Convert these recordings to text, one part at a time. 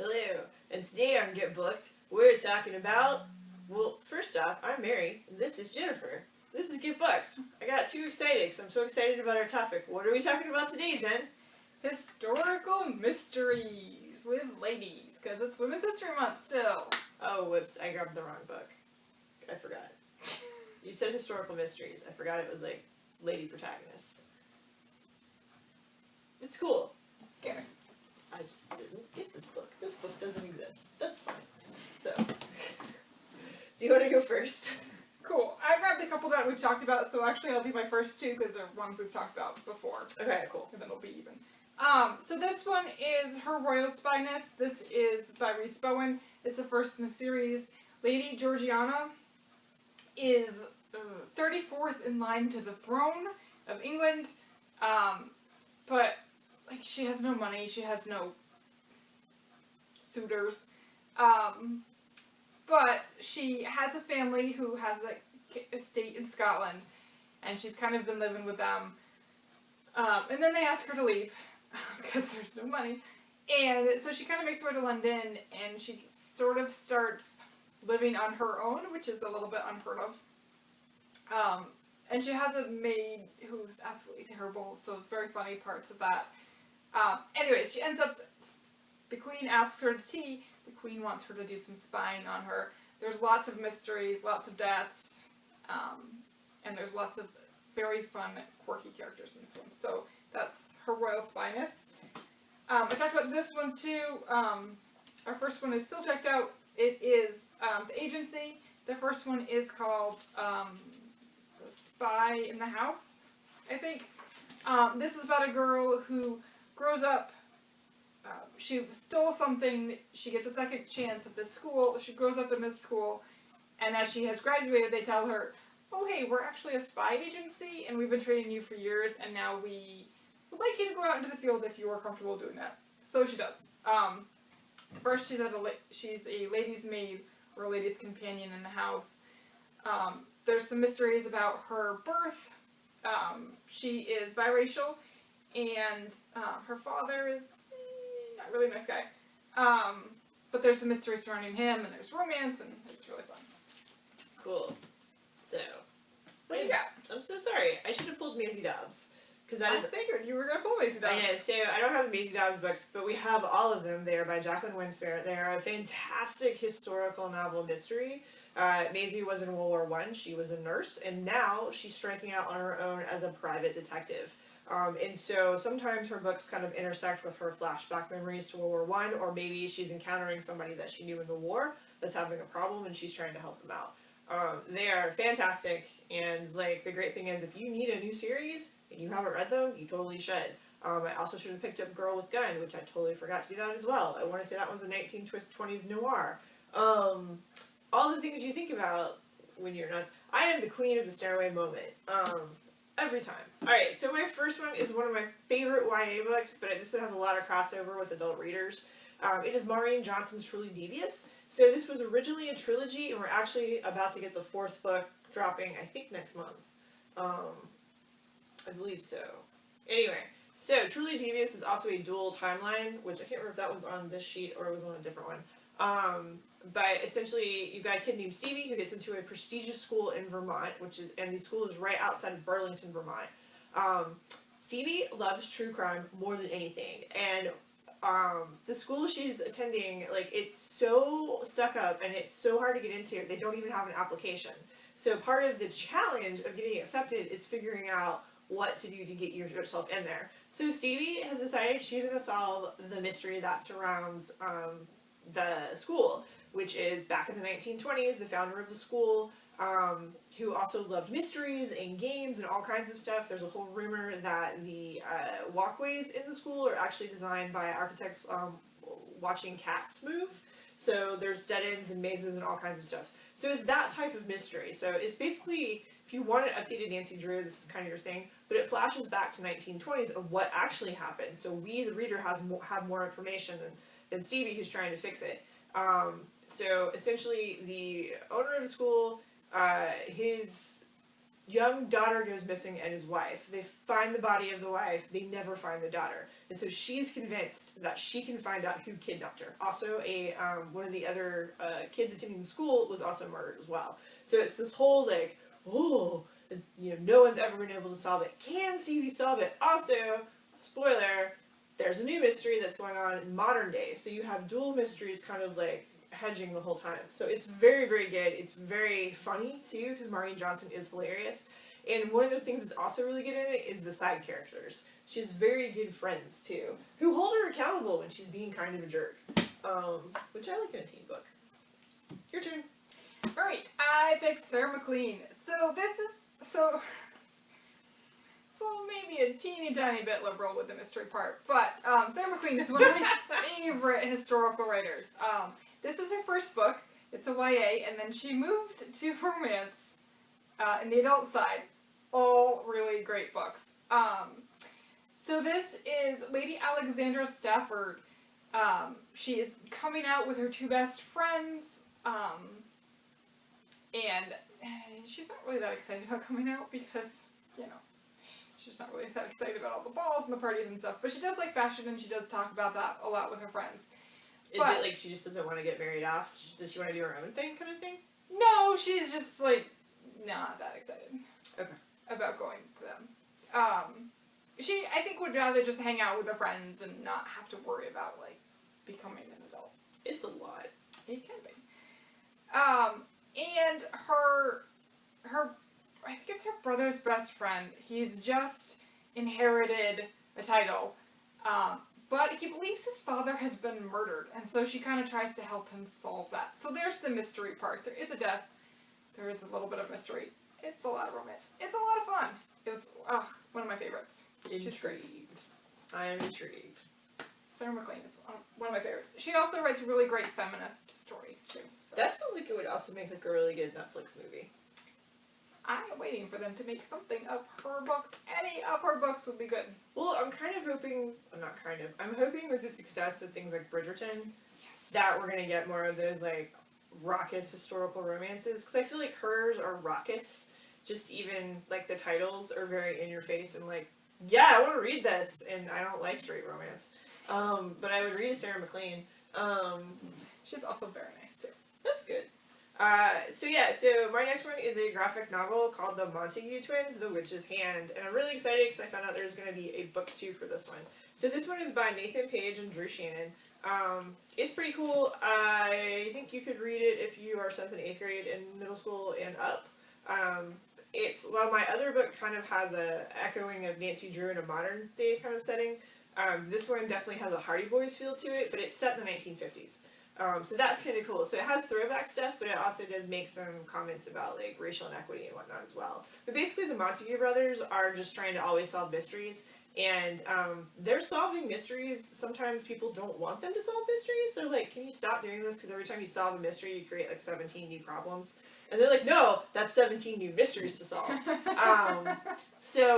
Hello, and today on Get Booked, we're talking about, well, first off, I'm Mary, and this is Jennifer. This is Get Booked. I got too excited because I'm so excited about our topic. What are we talking about today, Jen? Historical mysteries with ladies, because it's Women's History Month still. Oh, whoops, I grabbed the wrong book. I forgot. You said historical mysteries. I forgot it was like lady protagonists. It's cool. Okay. I just didn't get this book. This book doesn't exist. That's fine. So, do you want to go first? Cool. I grabbed a couple that we've talked about, so actually I'll do my first two because they're ones we've talked about before. Okay, cool. And then it'll be even. So this one is her Royal Spinous. This is by Rhys Bowen. It's the first in the series. Lady Georgiana is 34th in line to the throne of England, but like she has no money, she has no suitors, but she has a family who has an estate in Scotland, and she's kind of been living with them, and then they ask her to leave because there's no money, and so she kind of makes her way to London, and she sort of starts living on her own, which is a little bit unheard of. And she has a maid who's absolutely terrible, so it's very funny parts of that. Anyways, she ends up, the Queen asks her to tea, the Queen wants her to do some spying on her. There's lots of mysteries, lots of deaths, and there's lots of very fun, quirky characters in this one. So that's her Royal Spinous. I talked about this one too. Our first one is still checked out. It is The Agency. The first one is called The Spy in the House, I think. This is about a girl who grows up, she stole something, she gets a second chance at this school, she grows up in this school, and as she has graduated, they tell her, oh hey, we're actually a spy agency, and we've been training you for years, and now we would like you to go out into the field if you are comfortable doing that. So she does. First, she's a lady's maid, or a lady's companion in the house. There's some mysteries about her birth. She is biracial, and her father is not really a nice guy. But there's some mystery surrounding him, and there's romance, and it's really fun. Cool. So, what do you got? I'm so sorry. I should have pulled Massie Dobbs. I figured you were going to pull Massie Dobbs. I know, so I don't have the Massie Dobbs books, but we have all of them. They are by Jacqueline Winspear. They are a fantastic historical novel mystery. Massie was in World War I. She was a nurse, and now she's striking out on her own as a private detective. And so sometimes her books kind of intersect with her flashback memories to World War I, or maybe she's encountering somebody that she knew in the war that's having a problem, and she's trying to help them out. They are fantastic, and like the great thing is, if you need a new series and you haven't read them, you totally should. I also should have picked up Girl with Gun, which I totally forgot to do that as well. I want to say that one's a 1920s noir. All the things you think about when you're not. I am the queen of the stairway moment. Every time. Alright, so my first one is one of my favorite YA books, but this has a lot of crossover with adult readers. It is Maureen Johnson's Truly Devious. So this was originally a trilogy, and we're actually about to get the fourth book dropping, I think, next month. I believe so. Anyway, so Truly Devious is also a dual timeline, which I can't remember if that one's on this sheet or it was on a different one. But essentially, you've got a kid named Stevie who gets into a prestigious school in Vermont, and the school is right outside of Burlington, Vermont. Stevie loves true crime more than anything, and the school she's attending, like, it's so stuck up and it's so hard to get into, they don't even have an application. So part of the challenge of getting accepted is figuring out what to do to get yourself in there. So Stevie has decided she's going to solve the mystery that surrounds the school, which is back in the 1920s, the founder of the school, who also loved mysteries and games and all kinds of stuff. There's a whole rumor that the walkways in the school are actually designed by architects watching cats move. So there's dead ends and mazes and all kinds of stuff. So it's that type of mystery. So it's basically, if you want an updated Nancy Drew, this is kind of your thing, but it flashes back to 1920s of what actually happened. So we, the reader, have more information than Stevie, who's trying to fix it. So essentially, the owner of the school, his young daughter goes missing and his wife. They find the body of the wife. They never find the daughter. And so she's convinced that she can find out who kidnapped her. Also, one of the other kids attending the school was also murdered as well. So it's this whole, like, oh, no one's ever been able to solve it. Can Stevie solve it? Also, spoiler, there's a new mystery that's going on in modern day. So you have dual mysteries kind of, like, hedging the whole time. So it's very, very good. It's very funny, too, because Maureen Johnson is hilarious. And one of the things that's also really good in it is the side characters. She has very good friends, too, who hold her accountable when she's being kind of a jerk. Which I like in a teen book. Your turn. Alright, I picked Sarah MacLean. So this is, so maybe a teeny tiny bit liberal with the mystery part, but Sarah MacLean is one of my favorite historical writers. This is her first book. It's a YA, and then she moved to romance in the adult side. All really great books. So this is Lady Alexandra Stafford. She is coming out with her two best friends, and she's not really that excited about coming out because, she's not really that excited about all the balls and the parties and stuff. But she does like fashion, and she does talk about that a lot with her friends. Is it like she just doesn't want to get married off? Does she want to do her own thing kind of thing? No, she's just, like, not that excited. Okay. About going to them. She, I think, would rather just hang out with her friends and not have to worry about, like, becoming an adult. It's a lot. It can be. And her, I think it's her brother's best friend. He's just inherited a title. But he believes his father has been murdered, and so she kind of tries to help him solve that. So there's the mystery part. There is a death. There is a little bit of mystery. It's a lot of romance. It's a lot of fun. It was, one of my favorites. Intrigued. I am intrigued. Sarah MacLean is one of my favorites. She also writes really great feminist stories, too. So. That sounds like it would also make, like, a really good Netflix movie. I am waiting for them to make something of her books. Any of her books would be good. Well, I'm hoping with the success of things like Bridgerton, that we're going to get more of those, like, raucous historical romances. Because I feel like hers are raucous. Just even, like, the titles are very in your face and, like, yeah, I want to read this. And I don't like straight romance. But I would read a Sarah MacLean. She's also very nice, too. That's good. So my next one is a graphic novel called The Montague Twins, The Witch's Hand, and I'm really excited because I found out there's going to be a book 2 for this one. So this one is by Nathan Page and Drew Shannon. It's pretty cool. I think you could read it if you are 7th and 8th grade in middle school and up. While my other book kind of has a echoing of Nancy Drew in a modern day kind of setting, this one definitely has a Hardy Boys feel to it, but it's set in the 1950s. So that's kind of cool. So it has throwback stuff, but it also does make some comments about, like, racial inequity and whatnot as well. But basically the Montague brothers are just trying to always solve mysteries, and they're solving mysteries. Sometimes people don't want them to solve mysteries. They're like, can you stop doing this? Because every time you solve a mystery, you create, like, 17 new problems. And they're like, no, that's 17 new mysteries to solve. But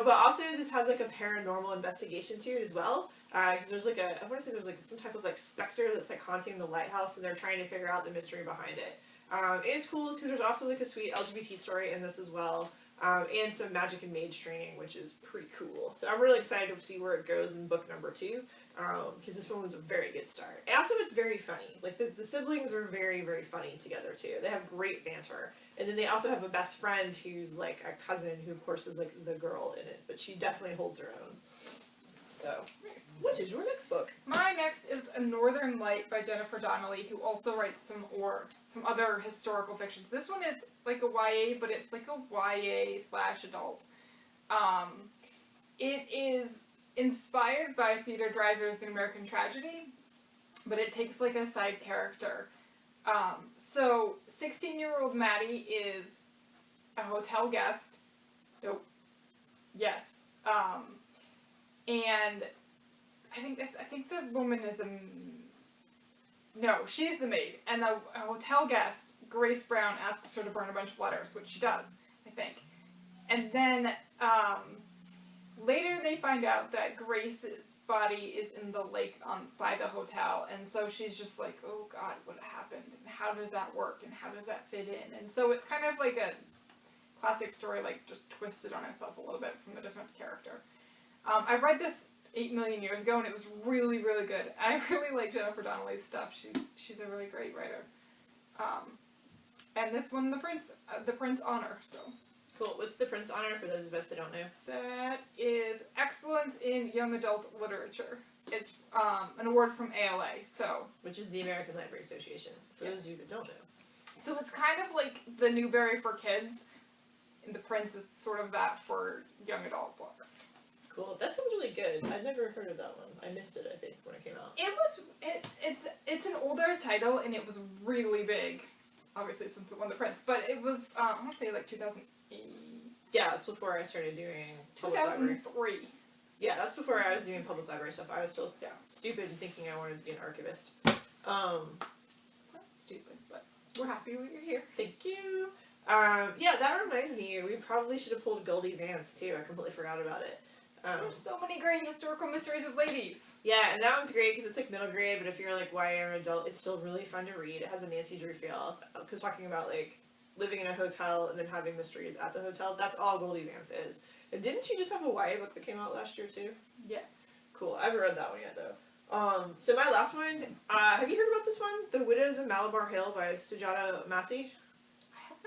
also this has, like, a paranormal investigation to it as well. Because there's, like, I want to say there's, like, some type of, like, specter that's, like, haunting the lighthouse, and they're trying to figure out the mystery behind it. It's cool because there's also, like, a sweet LGBT story in this as well. And some magic and mage training, which is pretty cool. So I'm really excited to see where it goes in book number 2, because this one was a very good start. And also it's very funny. Like, the siblings are very, very funny together, too. They have great banter. And then they also have a best friend who's, like, a cousin who, of course, is, like, the girl in it. But she definitely holds her own. So, nice. What is your next book? My next is A Northern Light by Jennifer Donnelly, who also writes some other historical fictions. This one is like a YA, but it's like a YA/adult. It is inspired by Theodore Dreiser's The American Tragedy, but it takes, like, a side character. So 16-year-old Maddie is a hotel guest. Nope. Yes. And I think the woman is no, she's the maid. And a hotel guest, Grace Brown, asks her to burn a bunch of letters, which she does, I think. And then, later they find out that Grace's body is in the lake by the hotel, and so she's just like, oh god, what happened? And how does that work? And how does that fit in? And so it's kind of like a classic story, like, just twisted on itself a little bit from a different character. I read this 8 million years ago, and it was really, really good. I really like Jennifer Donnelly's stuff. She's a really great writer. And this won the Prince honor, so. Cool. What's the Prince honor for those of us that don't know? That is Excellence in Young Adult Literature. It's an award from ALA, so. Which is the American Library Association, for those of you that don't know. So it's kind of like the Newbery for kids, and the Prince is sort of that for young adult books. Cool. That sounds really good. I'd never heard of that one. I missed it, I think, when it came out. It's an older title, and it was really big, obviously, since it won the Prince. But it was, I want to say, like 2008. Yeah, that's before I started doing public library. 2003. Yeah, that's before I was doing public library stuff. I was still stupid and thinking I wanted to be an archivist. It's not stupid, but we're happy you're here. Thank you. Yeah, that reminds me, we probably should have pulled Goldie Vance, too. I completely forgot about it. There's so many great historical mysteries of ladies. Yeah, and that one's great because it's like middle grade, but if you're like YA or adult, it's still really fun to read. It has a Nancy Drew feel. Because talking about like living in a hotel and then having mysteries at the hotel, that's all Goldie Vance is. And didn't she just have a YA book that came out last year too? Yes. Cool. I haven't read that one yet though. So my last one, have you heard about this one? The Widows of Malabar Hill by Sujata Massey?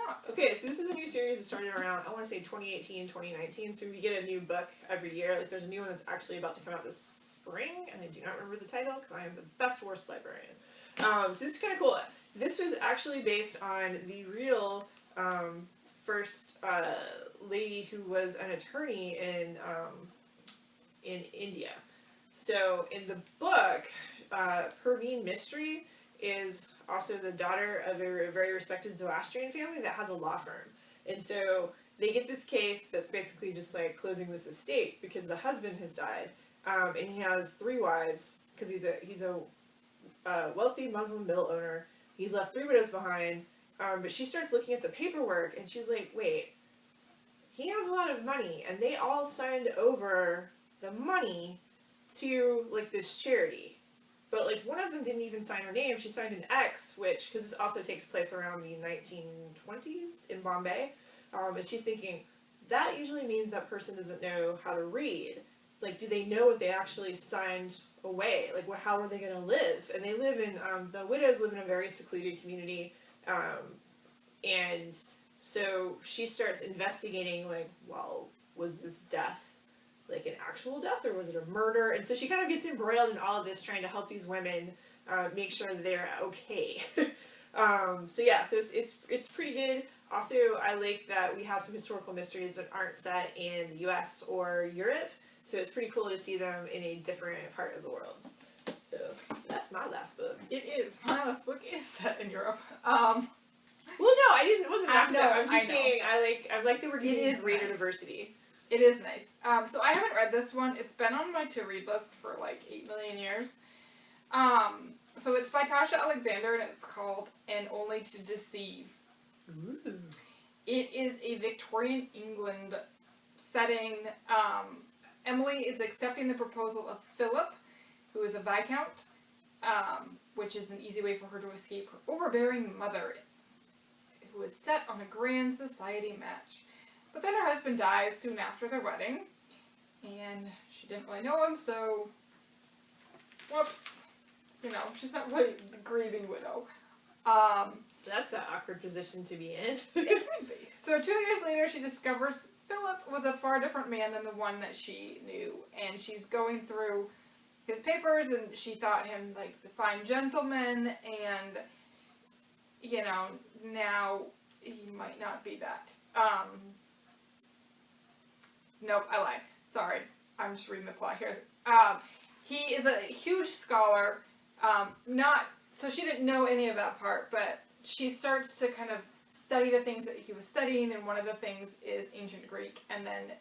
Not. Okay, so this is a new series that started around, I want to say 2018, 2019, so we get a new book every year. Like, there's a new one that's actually about to come out this spring, and I do not remember the title, because I am the worst librarian. So this is kind of cool. This was actually based on the real first lady who was an attorney in India. So, in the book, Perveen Mistry is also the daughter of a very respected Zoroastrian family that has a law firm. And so they get this case that's basically just like closing this estate because the husband has died. And he has 3 wives because he's a wealthy Muslim mill owner. He's left 3 widows behind. But she starts looking at the paperwork and she's like, wait, he has a lot of money and they all signed over the money to like this charity. But, like, one of them didn't even sign her name. She signed an X, which, because this also takes place around the 1920s in Bombay. And she's thinking, that usually means that person doesn't know how to read. Like, do they know what they actually signed away? Like, how are they going to live? And they live in, the widows live in a very secluded community. And so she starts investigating, like, well, was this death like an actual death or was it a murder? And so she kind of gets embroiled in all of this trying to help these women make sure that they're okay. So yeah, so it's pretty good. Also, I like that we have some historical mysteries that aren't set in the US or Europe, so it's pretty cool to see them in a different part of the world. So that's my last book. It is. My last book is set in Europe. Well, no, I wasn't after that. I'm just I know. saying I like that we're getting greater nice. diversity. It is nice. So I haven't read this one. It's been on my to-read list for like 8 million years. So it's by Tasha Alexander, and it's called And Only to Deceive. Ooh. It is a Victorian England setting. Emily is accepting the proposal of Philip, who is a viscount, which is an easy way for her to escape her overbearing mother, who is set on a grand society match. But then her husband dies soon after their wedding, and she didn't really know him, so, whoops, you know, she's not really the grieving widow. That's an awkward position to be in. It can be. So 2 years later, she discovers Philip was a far different man than the one that she knew, and she's going through his papers, and she thought him, like, the fine gentleman, and, you know, now he might not be that. Nope, I lied. Sorry. I'm just reading the plot here. He is a huge scholar. So she didn't know any of that part, but she starts to kind of study the things that he was studying, and one of the things is ancient Greek. And then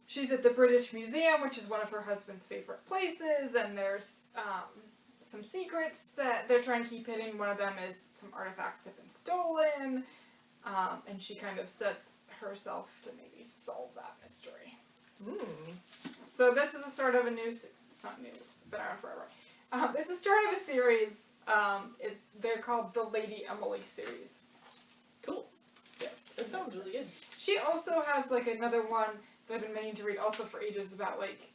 she's at the British Museum, which is one of her husband's favorite places, and there's some secrets that they're trying to keep hidden. One of them is some artifacts have been stolen, and she kind of sets herself to maybe solve that mystery. So this is a start of a new, it's not new, it's been around forever. It's the start of a series, they're called the Lady Emily series. Cool. Yes. That sounds really good. She also has like another one that I've been meaning to read also for ages about like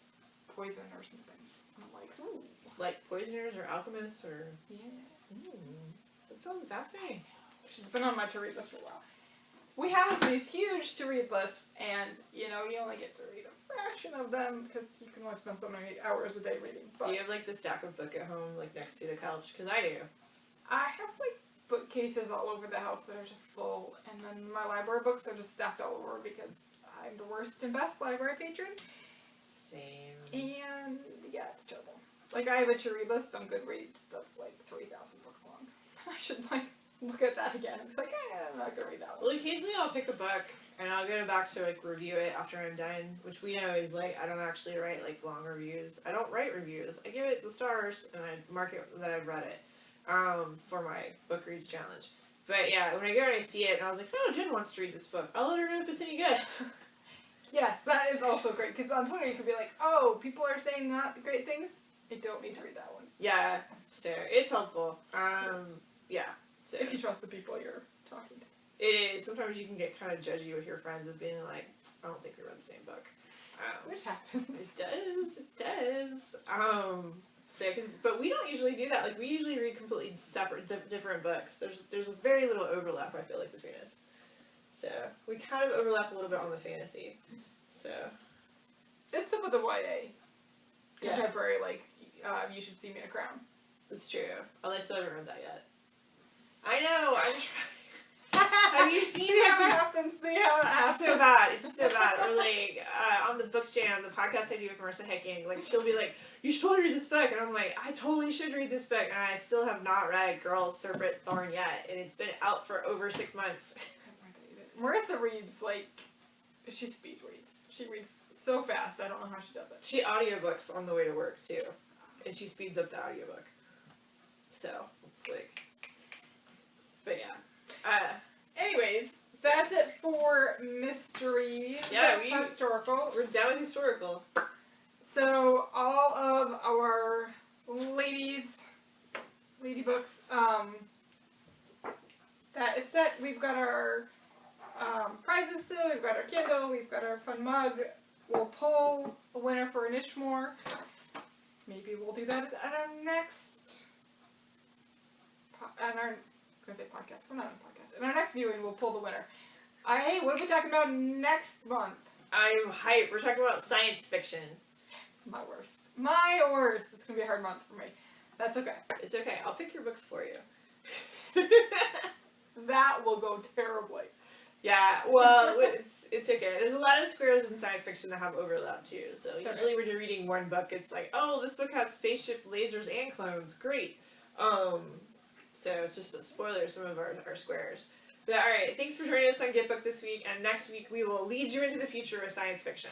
poison or something. I'm like, ooh. Like poisoners or alchemists or... Yeah. That sounds fascinating. She's been on my to-read list for a while. We have these huge to-read lists, and, you know, you only get to read a fraction of them, because you can only spend so many hours a day reading. But do you have, like, the stack of book at home, like, next to the couch? Because I do. I have, like, bookcases all over the house that are just full, and then my library books are just stacked all over, because I'm the worst and best library patron. Same. And, yeah, it's terrible. Like, I have a to-read list on Goodreads that's, like, 3,000 books long. I should, like, look at that again. It's like, I'm not gonna read that one. Well, occasionally I'll pick a book and I'll go back to like review it after I'm done, which we know is like I don't actually write like long reviews. I don't write reviews. I give it the stars and I mark it that I've read it for my book reads challenge. But yeah, when I go and I see it and I was like, oh, Jen wants to read this book. I'll let her know if it's any good. Yes, that is also great because on Twitter you could be like, oh, people are saying not great things. I don't need to read that one. Yeah, so it's helpful. Yeah. So. If you trust the people you're talking to. It is. Sometimes you can get kind of judgy with your friends of being like, I don't think we read the same book. Which happens. It does. But we don't usually do that. Like, we usually read completely separate, different books. There's very little overlap, I feel like, between us. So, we kind of overlap a little bit on the fantasy. So. It's up with the YA. Yeah. Contemporary, like, You Should See Me in a Crown. It's true. Although I still haven't read that yet. I know, I'm trying. Have you seen See how it happens? See how it happens? So bad. It's so bad. Or like on the book jam, the podcast I do with Marissa Hicking, like she'll be like, "You should totally read this book," and I'm like, "I totally should read this book," and I still have not read Girl, Serpent, Thorn yet, and it's been out for over 6 months. Marissa reads like she speed reads. She reads so fast. I don't know how she does it. She audiobooks on the way to work too, and she speeds up the audiobook. So it's like. But yeah. Anyways, that's it for mysteries. Yeah, for historical. We're done with historical. So all of our lady books, that is set. We've got our prizes still. We've got our Kindle. We've got our fun mug. We'll pull a winner for an Ishmore. Maybe we'll do that at our next. Podcast. We're not on a podcast. In our next viewing, we'll pull the winner. Hey, what are we talking about next month? I'm hyped. We're talking about science fiction. My worst. My worst. It's going to be a hard month for me. That's okay. It's okay. I'll pick your books for you. That will go terribly. Yeah, well, it's okay. There's a lot of squares in science fiction that have overlap, too. So usually when you're reading one book, it's like, oh, this book has spaceship, lasers, and clones. Great. So, just a spoiler, some of our squares. But alright, thanks for joining us on Get Book this week, and next week we will lead you into the future of science fiction.